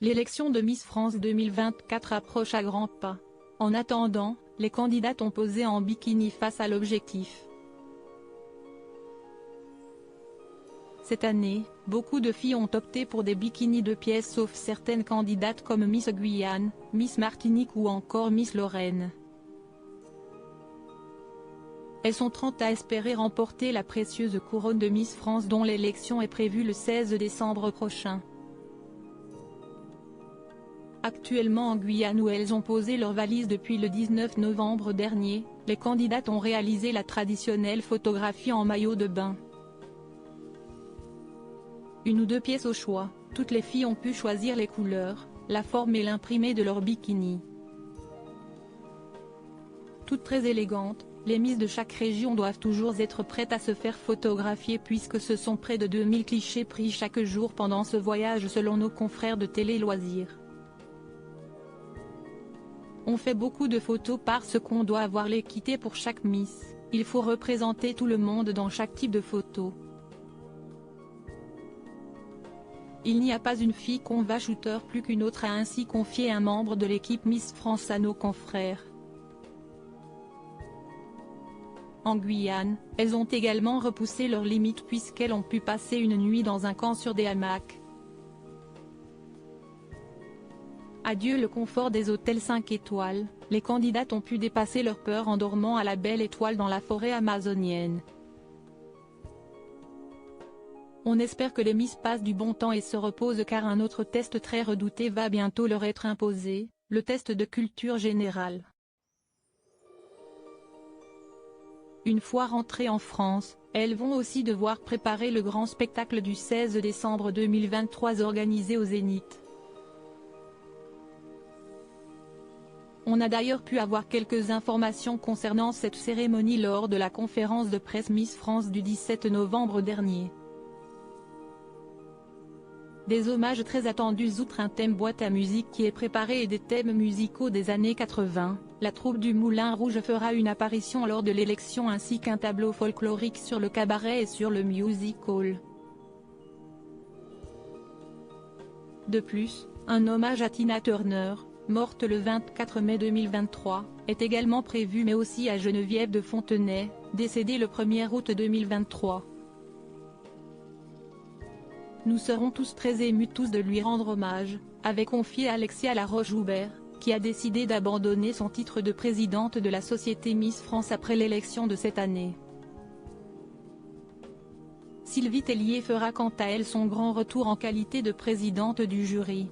L'élection de Miss France 2024 approche à grands pas. En attendant, les candidates ont posé en bikini face à l'objectif. Cette année, beaucoup de filles ont opté pour des bikinis de pièces sauf certaines candidates comme Miss Guyane, Miss Martinique ou encore Miss Lorraine. Elles sont 30 à espérer remporter la précieuse couronne de Miss France dont l'élection est prévue le 16 décembre prochain. Actuellement en Guyane où elles ont posé leurs valises depuis le 19 novembre dernier, les candidates ont réalisé la traditionnelle photographie en maillot de bain. Une ou deux pièces au choix, toutes les filles ont pu choisir les couleurs, la forme et l'imprimé de leur bikini. Toutes très élégantes, les Miss de chaque région doivent toujours être prêtes à se faire photographier puisque ce sont près de 2000 clichés pris chaque jour pendant ce voyage selon nos confrères de Télé Loisirs. On fait beaucoup de photos parce qu'on doit avoir l'équité pour chaque Miss, il faut représenter tout le monde dans chaque type de photo. Il n'y a pas une fille qu'on va shooter plus qu'une autre, a ainsi confié un membre de l'équipe Miss France à nos confrères. En Guyane, elles ont également repoussé leurs limites puisqu'elles ont pu passer une nuit dans un camp sur des hamacs. Adieu le confort des hôtels 5 étoiles, les candidates ont pu dépasser leur peur en dormant à la belle étoile dans la forêt amazonienne. On espère que les Miss passent du bon temps et se reposent car un autre test très redouté va bientôt leur être imposé, le test de culture générale. Une fois rentrées en France, elles vont aussi devoir préparer le grand spectacle du 16 décembre 2023 organisé au Zénith. On a d'ailleurs pu avoir quelques informations concernant cette cérémonie lors de la conférence de presse Miss France du 17 novembre dernier. Des hommages très attendus outre un thème boîte à musique qui est préparé et des thèmes musicaux des années 80, la troupe du Moulin Rouge fera une apparition lors de l'élection ainsi qu'un tableau folklorique sur le cabaret et sur le music hall. De plus, un hommage à Tina Turner, morte le 24 mai 2023, est également prévu mais aussi à Geneviève de Fontenay, décédée le 1er août 2023. Nous serons tous très émus de lui rendre hommage, avait confié Alexia Laroche-Joubert, qui a décidé d'abandonner son titre de présidente de la société Miss France après l'élection de cette année. Sylvie Tellier fera quant à elle son grand retour en qualité de présidente du jury.